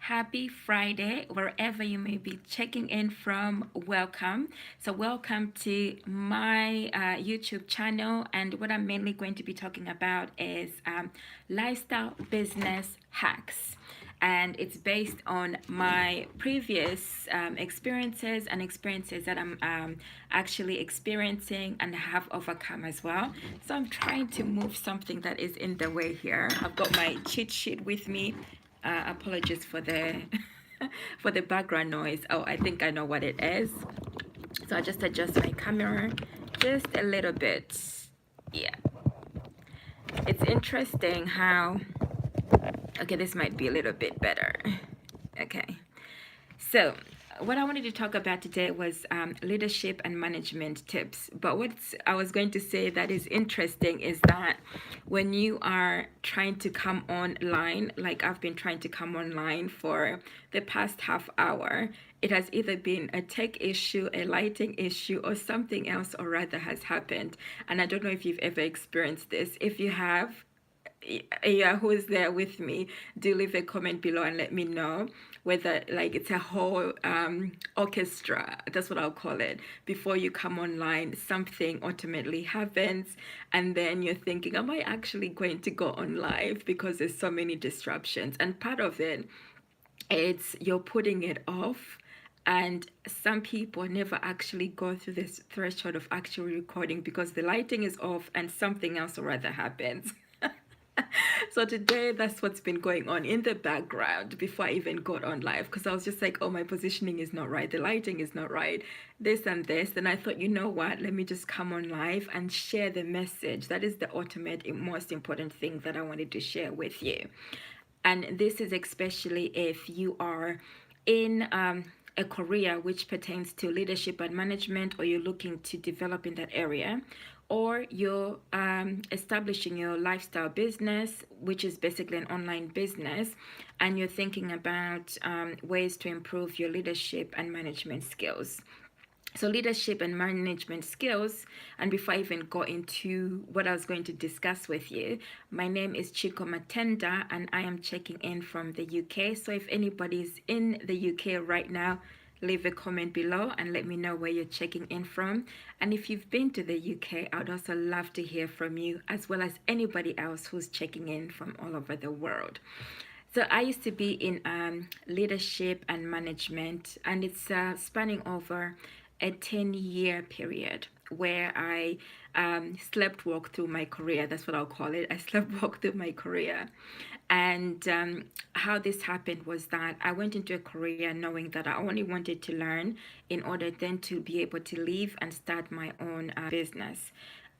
Happy Friday, wherever you may be checking in from. Welcome. So, welcome to my YouTube channel. And what I'm mainly going to be talking about is lifestyle business hacks. And it's based on my previous experiences and experiences that I'm actually experiencing and have overcome as well. So, I'm trying to move something that is in the way here. I've got my cheat sheet with me. Apologies for the for the background noise. Oh, I think I know what it is. So I just adjust my camera just a little bit. Yeah, it's interesting how, okay, this might be a little bit better. Okay, so what I wanted to talk about today was leadership and management tips. But what I was going to say that is interesting is that when you are trying to come online, like I've been trying to come online for the past half hour, it has either been a tech issue, a lighting issue, or something else or rather has happened. And I don't know if you've ever experienced this. If you have, yeah, who is there with me, do leave a comment below and let me know whether like it's a whole orchestra, that's what I'll call it. Before you come online, something ultimately happens and then you're thinking, am I actually going to go on live, because there's so many disruptions. And part of it, it's you're putting it off, and some people never actually go through this threshold of actually recording because the lighting is off and something else or rather happens. So today, that's what's been going on in the background before I even got on live, because I was just like, oh, my positioning is not right, the lighting is not right, this and this. Then I thought, you know what, let me just come on live and share the message. That is the ultimate most important thing that I wanted to share with you. And this is especially if you are in a career which pertains to leadership and management, or you're looking to develop in that area, or you're establishing your lifestyle business, which is basically an online business, and you're thinking about ways to improve your leadership and management skills. So leadership and management skills. And before I even go into what I was going to discuss with you, my name is Chiko Matenda and I am checking in from the UK. So if anybody's in the UK right now, leave a comment below and let me know where you're checking in from. And if you've been to the UK, I'd also love to hear from you, as well as anybody else who's checking in from all over the world. So I used to be in leadership and management, and it's spanning over a 10-year period where I slept walk through my career. That's what I'll call it. I slept walk through my career. And how this happened was that I went into a career knowing that I only wanted to learn in order then to be able to leave and start my own business.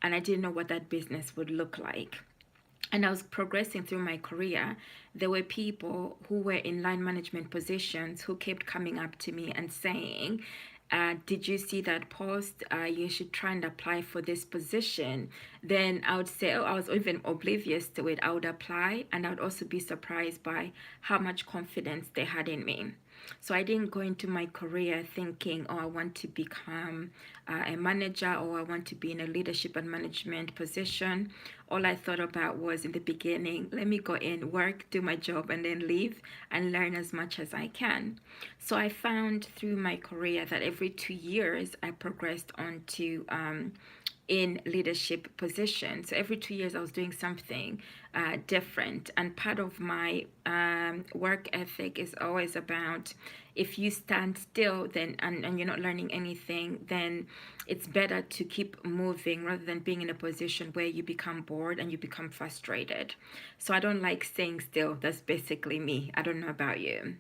And I didn't know what that business would look like. And I was progressing through my career, there were people who were in line management positions who kept coming up to me and saying, did you see that post? You should try and apply for this position. Then I would say, oh, I was even oblivious to it. I would apply, and I would also be surprised by how much confidence they had in me. So I didn't go into my career thinking, oh, I want to become a manager, or I want to be in a leadership and management position. All I thought about was, in the beginning, let me go in, work, do my job, and then leave and learn as much as I can. So I found through my career that every 2 years I progressed on to in leadership positions. So every 2 years I was doing something different. And part of my work ethic is always about, if you stand still then and you're not learning anything, then it's better to keep moving rather than being in a position where you become bored and you become frustrated. So I don't like staying still. That's basically me. I don't know about you.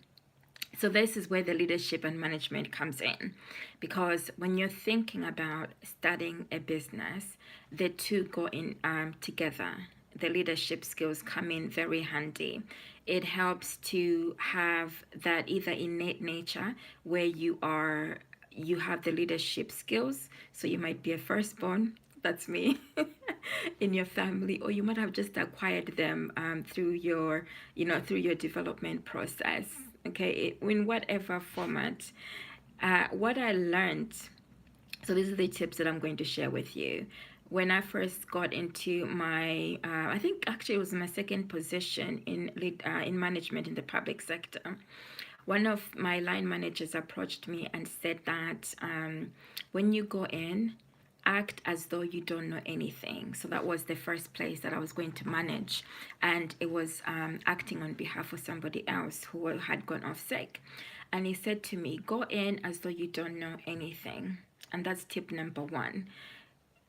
So this is where the leadership and management comes in, because when you're thinking about starting a business, the two go in together. The leadership skills come in very handy. It helps to have that either innate nature where you have the leadership skills. So you might be a firstborn, that's me, in your family, or you might have just acquired them through your development process. Okay, in whatever format. What I learned, so these are the tips that I'm going to share with you. when I first got into my, I think actually it was my second position in management in the public sector. One of my line managers approached me and said that when you go in, act as though you don't know anything. So that was the first place that I was going to manage, and it was acting on behalf of somebody else who had gone off sick. And he said to me, go in as though you don't know anything. And that's tip number one.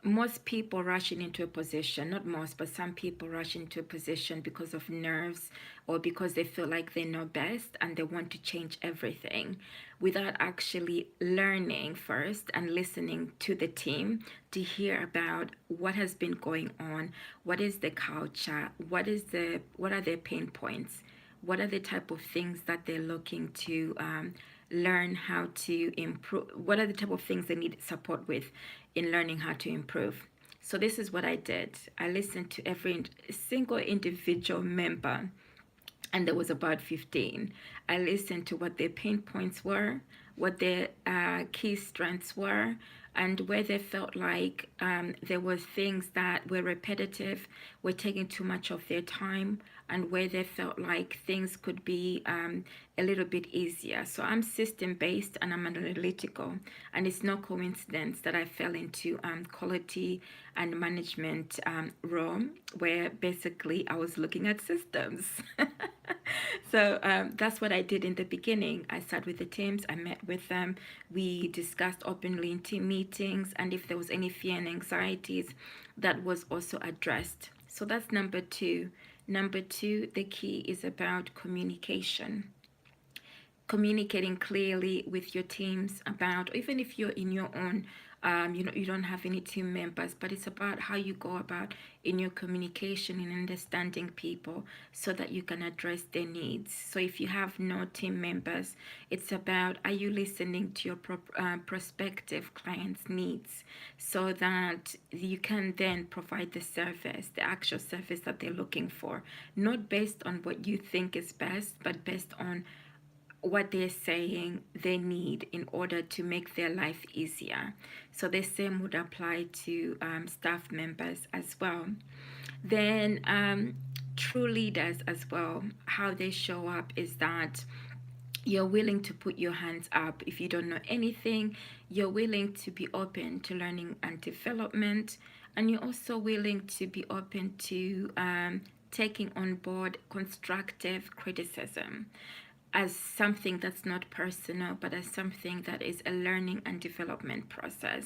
Most people rushing into a position, not most, but some people rush into a position because of nerves or because they feel like they know best and they want to change everything without actually learning first and listening to the team to hear about what has been going on, what is the culture, what are their pain points, what are the type of things that they're looking to learn how to improve, what are the type of things they need support with in learning how to improve. So this is what I did. I listened to every single individual member, and there was about 15. I listened to what their pain points were, what their key strengths were, and where they felt like there were things that were repetitive, were taking too much of their time, and where they felt like things could be a little bit easier. So I'm system based and I'm analytical, and it's no coincidence that I fell into quality and management role where basically I was looking at systems. So that's what I did in the beginning. I sat with the teams, I met with them, we discussed openly in team meetings, and if there was any fear and anxieties, that was also addressed. So that's number two. Number two, the key is about communication, communicating clearly with your teams about, even if you're in your own you don't have any team members, but it's about how you go about in your communication and understanding people so that you can address their needs. So if you have no team members, it's about, are you listening to your prospective clients' needs so that you can then provide the service, the actual service that they're looking for, not based on what you think is best, but based on what they're saying they need in order to make their life easier. So the same would apply to staff members as well. Then true leaders as well, how they show up is that you're willing to put your hands up if you don't know anything. You're willing to be open to learning and development, and you're also willing to be open to taking on board constructive criticism as something that's not personal, but as something that is a learning and development process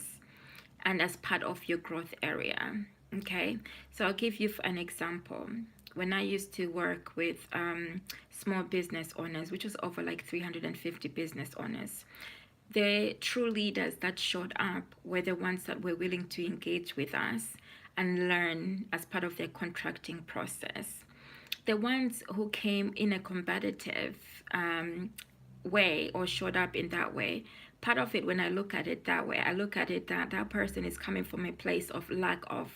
and as part of your growth area. Okay, so I'll give you an example. When I used to work with small business owners, which was over like 350 business owners, the true leaders that showed up were the ones that were willing to engage with us and learn as part of their contracting process. The ones who came in a combative way or showed up in that way, part of it, when I look at it that way, I look at it that that person is coming from a place of lack of.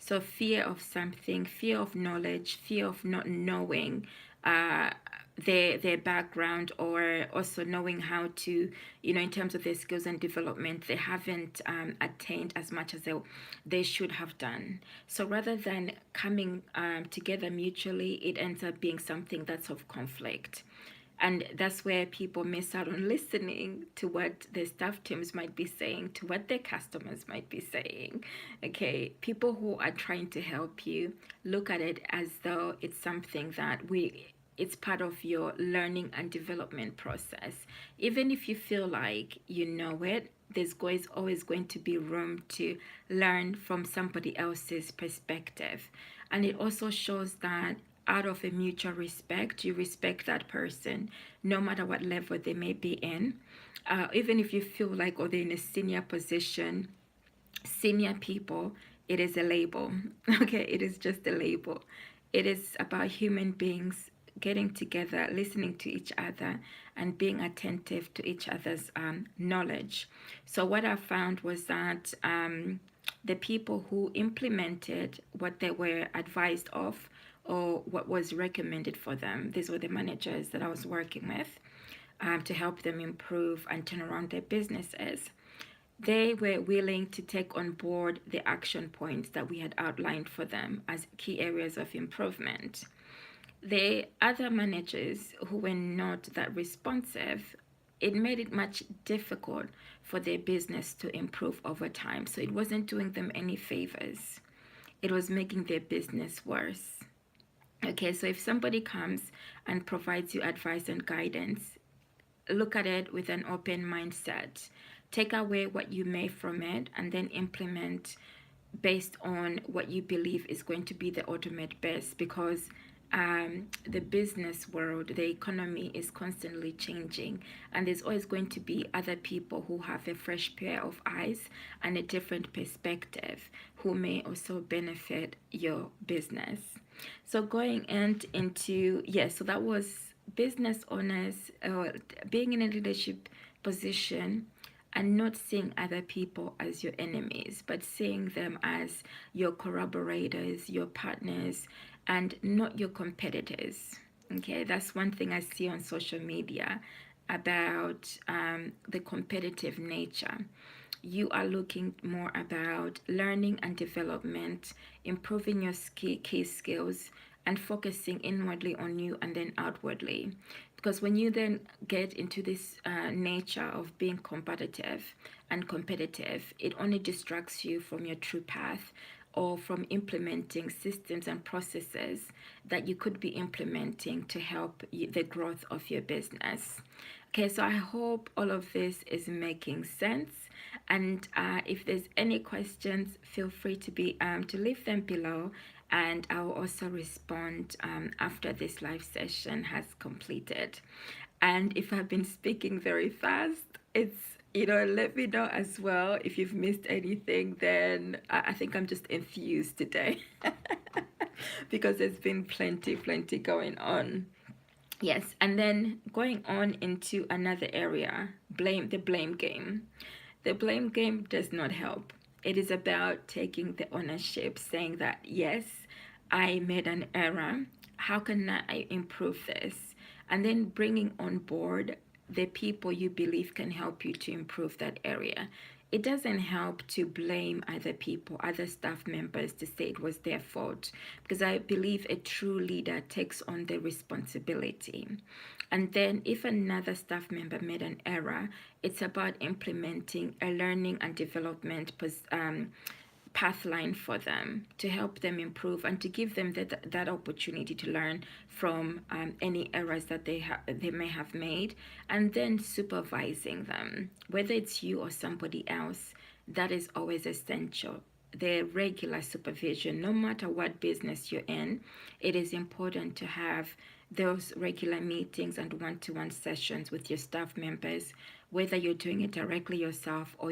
So fear of something, fear of knowledge, fear of not knowing their background, or also knowing how to, in terms of their skills and development, they haven't attained as much as they should have done. So rather than coming together mutually, it ends up being something that's of conflict. And that's where people miss out on listening to what their staff teams might be saying, to what their customers might be saying. Okay, people who are trying to help you look at it as though it's something that it's part of your learning and development process. Even if you feel like you know it, there's always going to be room to learn from somebody else's perspective. And it also shows that out of a mutual respect, you respect that person, no matter what level they may be in. Even if you feel like, they're in a senior position, senior people, it is a label. Okay, it is just a label. It is about human beings getting together, listening to each other, and being attentive to each other's knowledge. So what I found was that the people who implemented what they were advised of or what was recommended for them, these were the managers that I was working with to help them improve and turn around their businesses. They were willing to take on board the action points that we had outlined for them as key areas of improvement. The other managers who were not that responsive, it made it much difficult for their business to improve over time. So it wasn't doing them any favors. It was making their business worse. Okay, so if somebody comes and provides you advice and guidance, look at it with an open mindset. Take away what you may from it and then implement based on what you believe is going to be the ultimate best, because the business world, the economy is constantly changing, and there's always going to be other people who have a fresh pair of eyes and a different perspective who may also benefit your business. So going into yes, so that was business owners, being in a leadership position and not seeing other people as your enemies, but seeing them as your corroborators, your partners, and not your competitors. Okay, that's one thing I see on social media about the competitive nature. You are looking more about learning and development, improving your key skills, and focusing inwardly on you and then outwardly. Because when you then get into this nature of being competitive, it only distracts you from your true path or from implementing systems and processes that you could be implementing to help the growth of your business. Okay, so I hope all of this is making sense. And if there's any questions, feel free to leave them below, and I will also respond after this live session has completed. And if I've been speaking very fast, it's let me know as well. If you've missed anything, then I think I'm just enthused today because there's been plenty going on. Yes, and then going on into another area, the blame game. The blame game does not help. It is about taking the ownership, saying that, yes, I made an error. How can I improve this? And then bringing on board the people you believe can help you to improve that area. It doesn't help to blame other people, other staff members, to say it was their fault, because I believe a true leader takes on the responsibility. And then if another staff member made an error, it's about implementing a learning and development path line for them to help them improve and to give them that opportunity to learn from any errors that they may have made, and then supervising them, whether it's you or somebody else. That is always essential. The regular supervision, no matter what business you're in, it is important to have those regular meetings and one-to-one sessions with your staff members, whether you're doing it directly yourself or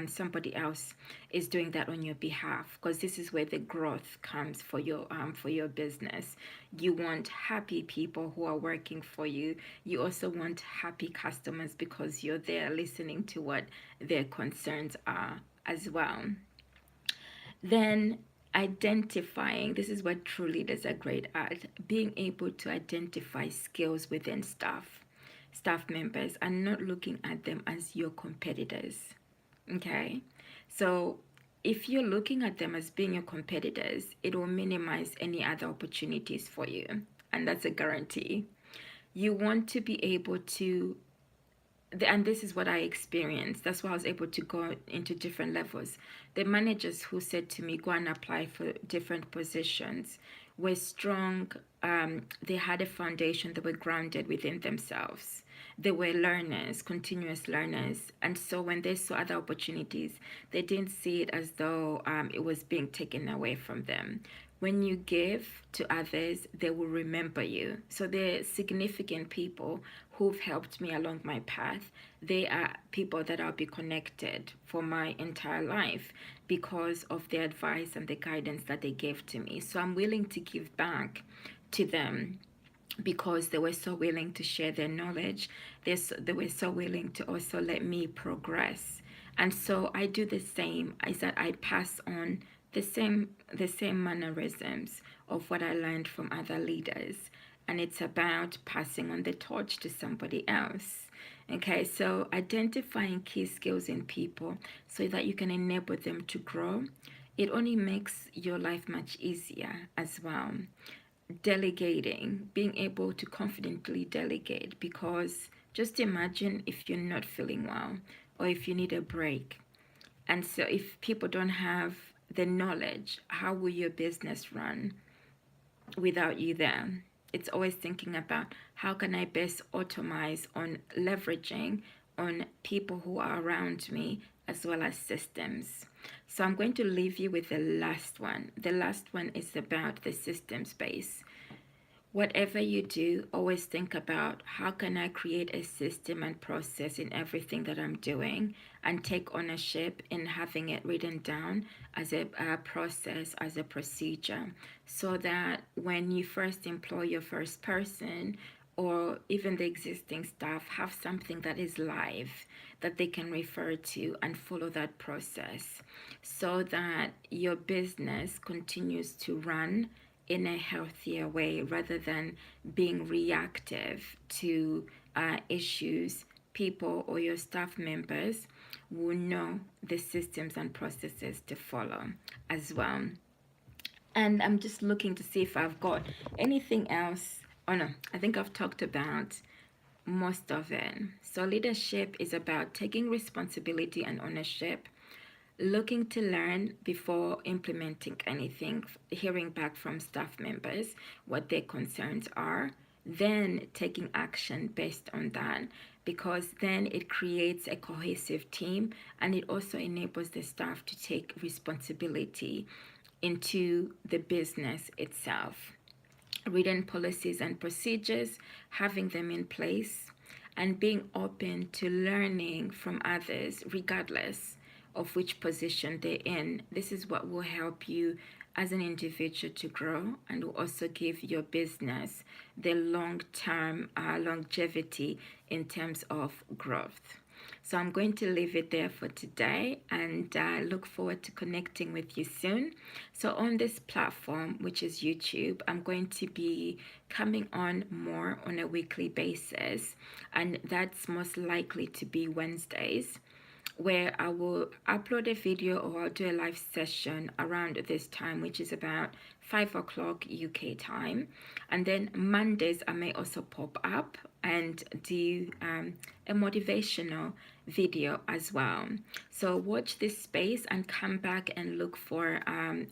somebody else is doing that on your behalf, because this is where the growth comes for your business. You want happy people who are working for you. You also want happy customers because you're there listening to what their concerns are as well. Then identifying, this is what true leaders are great at, being able to identify skills within staff members and not looking at them as your competitors. Okay, so if you're looking at them as being your competitors, it will minimize any other opportunities for you, and that's a guarantee. You want to be able to, and this is what I experienced. That's why I was able to go into different levels. The managers who said to me, go and apply for different positions, were strong. They had a foundation. They were grounded within themselves. They were learners, continuous learners. And so when they saw other opportunities, they didn't see it as though it was being taken away from them. When you give to others, they will remember you. So they're significant people who've helped me along my path. They are people that I'll be connected for my entire life because of the advice and the guidance that they gave to me. So I'm willing to give back to them because they were so willing to share their knowledge. They were so willing to also let me progress. And so I do the same, is that I pass on the same mannerisms of what I learned from other leaders. and it's about passing on the torch to somebody else. Okay, so identifying key skills in people so that you can enable them to grow, it only makes your life much easier as well. Delegating, being able to confidently delegate, because just imagine if you're not feeling well or if you need a break. And so, if people don't have the knowledge, how will your business run without you there? It's always thinking about how can I best automate on leveraging on people who are around me as well as systems. So I'm going to leave you with the last one. The last one is about the system space. Whatever you do, always think about how can I create a system and process in everything that I'm doing, and take ownership in having it written down as a process, as a procedure, so that when you first employ your first person, or even the existing staff, have something that is live that they can refer to and follow that process, so that your business continues to run in a healthier way rather than being reactive to issues. People or your staff members will know the systems and processes to follow as well. And I'm just looking to see if I've got anything else. Oh no, I think I've talked about most of it. So leadership is about taking responsibility and ownership, looking to learn before implementing anything, hearing back from staff members what their concerns are, then taking action based on that, because then it creates a cohesive team, and it also enables the staff to take responsibility into the business itself. Written policies and procedures, having them in place, and being open to learning from others, regardless of which position they're in. This is what will help you as an individual to grow, and will also give your business the long term longevity in terms of growth. So I'm going to leave it there for today, and look forward to connecting with you soon. So on this platform, which is YouTube, I'm going to be coming on more on a weekly basis, and that's most likely to be Wednesdays, where I will upload a video or I'll do a live session around this time, which is about 5 o'clock UK time. And then Mondays, I may also pop up and do a motivational video as well. So watch this space and come back and look for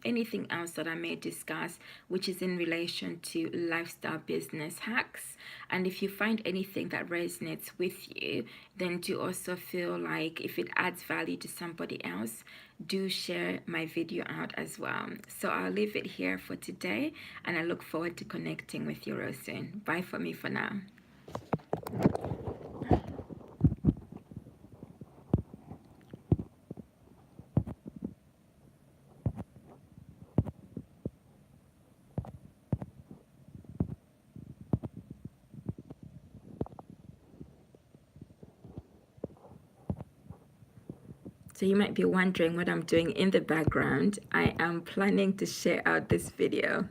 anything else that I may discuss, which is in relation to lifestyle business hacks. And if you find anything that resonates with you, then do also feel like if it adds value to somebody else, do share my video out as well. So I'll leave it here for today, and I look forward to connecting with you real soon. Bye for me for now. So you might be wondering what I'm doing in the background. I am planning to share out this video.